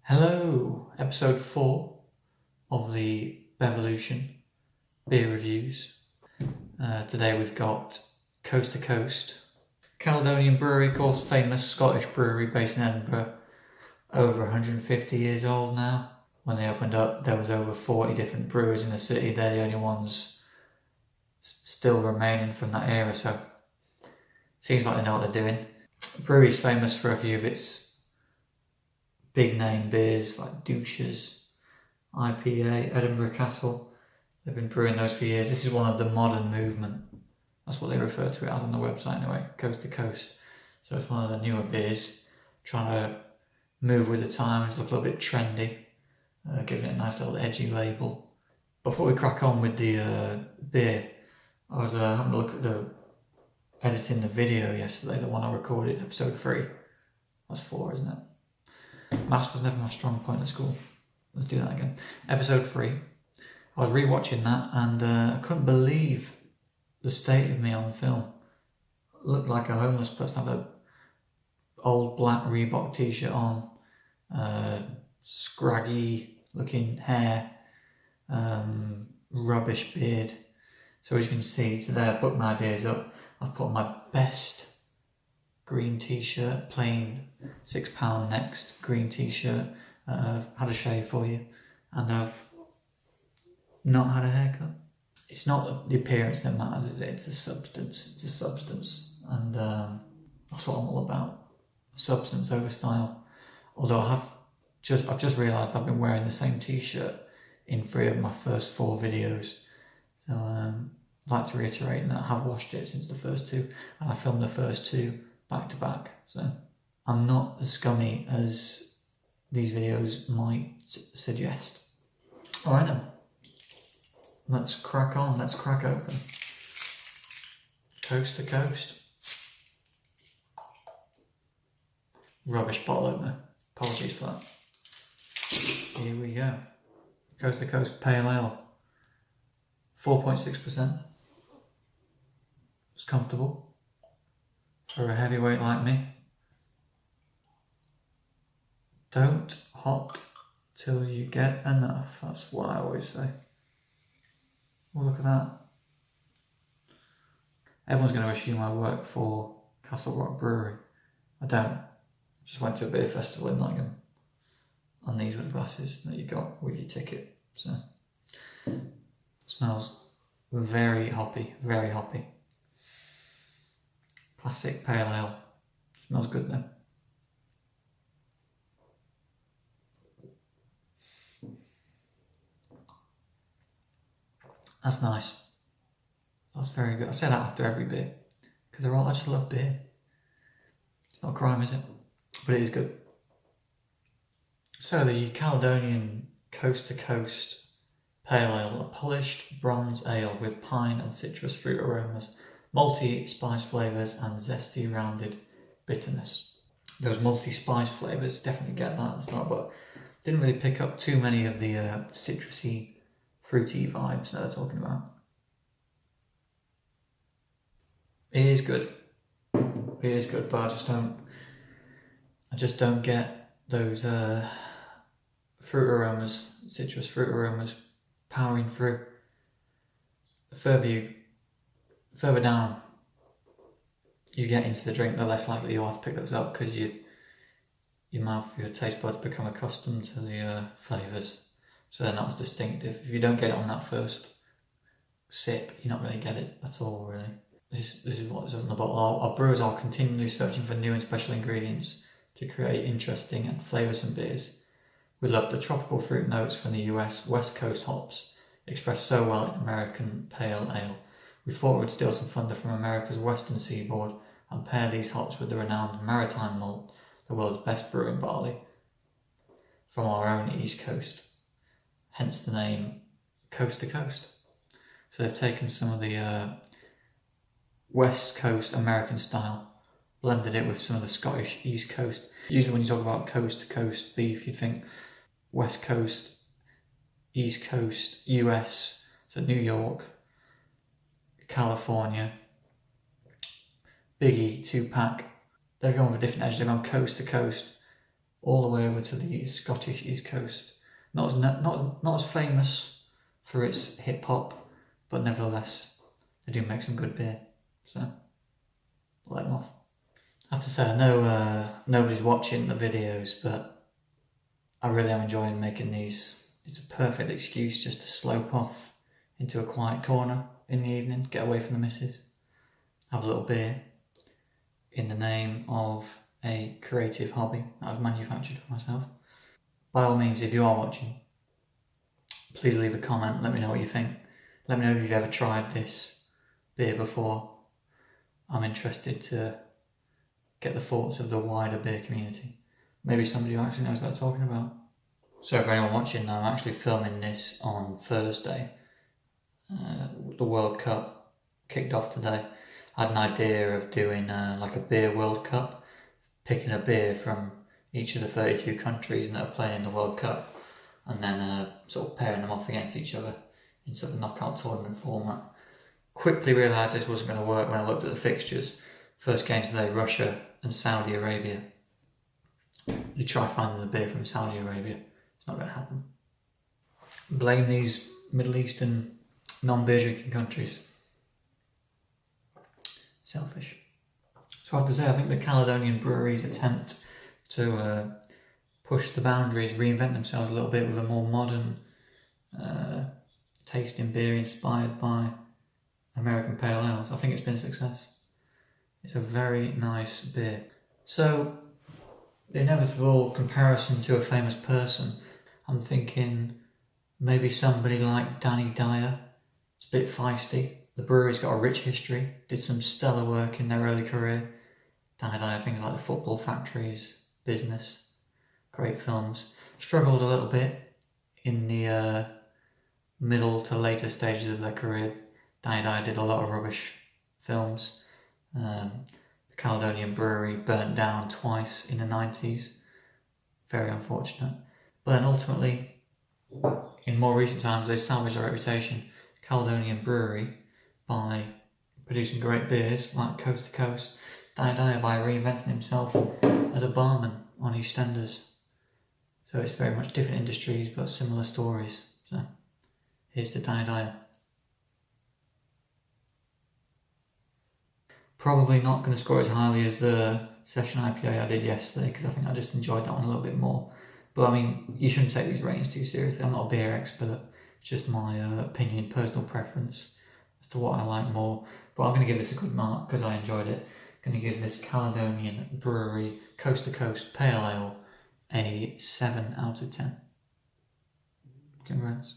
Hello, episode 4 of the Bevolution beer reviews. Today we've got Coast to Coast. Caledonian Brewery, of course, famous Scottish brewery based in Edinburgh. Over 150 years old now. When they opened up, there was over 40 different brewers in the city. They're the only ones still remaining from that era, so seems like they know what they're doing. The brewery's famous for a few of its big name beers like Douches, IPA, Edinburgh Castle. They've been brewing those for years. This is one of the modern movement. That's what they refer to it as on the website anyway, Coast to Coast. So it's one of the newer beers, trying to move with the times, look a little bit trendy, giving it a nice little edgy label. Before we crack on with the beer, I was having a look at editing the video yesterday, the one I recorded, episode 3. That's 4, isn't it? Maths was never my strong point at school. Let's do that again. Episode 3. I was rewatching that and I couldn't believe the state of me on film. I looked like a homeless person. I had an old black Reebok t-shirt on, scraggy looking hair, rubbish beard. So as you can see today, I've booked my ideas up. I've put on my best green t-shirt, plain £6 next green t-shirt. I've had a shave for you, and I've not had a haircut. It's not the appearance that matters, is it? It's the substance. It's a substance, and that's what I'm all about. Substance over style. Although I've just realised I've been wearing the same t-shirt in 3 of my first 4 videos. So I'd like to reiterate that I have washed it since the first 2, and I filmed the first 2 back to back. So I'm not as scummy as these videos might suggest. Alright then, let's crack on, let's crack open. Coast to Coast. Rubbish bottle opener, apologies for that. Here we go. Coast to Coast Pale Ale. 4.6%. It's comfortable for a heavyweight like me. Don't hop till you get enough. That's what I always say. Well, look at that. Everyone's going to assume I work for Castle Rock Brewery. I don't. Just went to a beer festival in Nottingham. And these were the glasses that you got with your ticket. So, it smells very hoppy, very hoppy. Classic pale ale. Smells good though. That's nice. That's very good. I say that after every beer, because I just love beer. It's not a crime, is it? But it is good. So the Caledonian Coast to Coast Pale Ale, a polished bronze ale with pine and citrus fruit aromas, malty spice flavours and zesty rounded bitterness. Those multi spice flavours, definitely get that at the start, but didn't really pick up too many of the citrusy, fruity vibes that they're talking about. It is good. It is good, but I just don't get those fruit aromas, citrus fruit aromas powering through. The further down you get into the drink, the less likely you are to pick those up, because your taste buds become accustomed to the flavours, so they're not as distinctive. If you don't get it on that first sip, you're not going to get it at all, really. This is what it says on the bottle. Our brewers are continually searching for new and special ingredients to create interesting and flavoursome beers. We love the tropical fruit notes from the US West Coast hops, expressed so well in American Pale Ale. We thought we'd steal some thunder from America's western seaboard and pair these hops with the renowned maritime malt, the world's best brewing barley, from our own East Coast. Hence the name Coast to Coast. So they've taken some of the West Coast American style, blended it with some of the Scottish East Coast. Usually when you talk about coast to coast beef, you'd think West Coast, East Coast, US, so New York, California, Biggie, 2-pack. They're going with a different edge. They're going coast to coast, all the way over to the Scottish East Coast. Not as famous for its hip hop, but nevertheless, they do make some good beer. So, let them off. I have to say, I know nobody's watching the videos, but I really am enjoying making these. It's a perfect excuse just to slope off into a quiet corner in the evening, get away from the missus, have a little beer in the name of a creative hobby that I've manufactured for myself. By all means, if you are watching, please leave a comment, let me know what you think. Let me know if you've ever tried this beer before. I'm interested to get the thoughts of the wider beer community. Maybe somebody who actually knows what they're talking about. So for anyone watching, I'm actually filming this on Thursday. The World Cup kicked off today. I had an idea of doing like a beer World Cup, picking a beer from each of the 32 countries that are playing in the World Cup, and then sort of pairing them off against each other in sort of knockout tournament format. Quickly realised this wasn't going to work when I looked at the fixtures. First game today, Russia and Saudi Arabia. You try finding the beer from Saudi Arabia, it's not going to happen. Blame these Middle Eastern non-beer drinking countries. Selfish. So I have to say, I think the Caledonian Brewery's attempt to push the boundaries, reinvent themselves a little bit with a more modern tasting beer inspired by American Pale Ales, I think it's been a success. It's a very nice beer. So, the inevitable comparison to a famous person, I'm thinking maybe somebody like Danny Dyer. It's a bit feisty. The brewery's got a rich history, did some stellar work in their early career. Danny Dyer, things like The Football Factory's Business, great films. Struggled a little bit in the middle to later stages of their career. Danny Dyer did a lot of rubbish films. The Caledonian Brewery burnt down twice in the 90s. Very unfortunate. But then ultimately, in more recent times, they salvaged their reputation. Caledonian Brewery by producing great beers like Coast to Coast. Danny Dyer by reinventing himself as a barman on EastEnders. So it's very much different industries but similar stories. So here's to Danny Dyer. Probably not going to score as highly as the session IPA I did yesterday, because I think I just enjoyed that one a little bit more. But I mean, you shouldn't take these ratings too seriously. I'm not a beer expert, it's just my opinion, personal preference as to what I like more. But I'm going to give this a good mark because I enjoyed it. I'm going to give this Caledonian Brewery Coast to Coast Pale Ale a 7 out of 10. Congrats.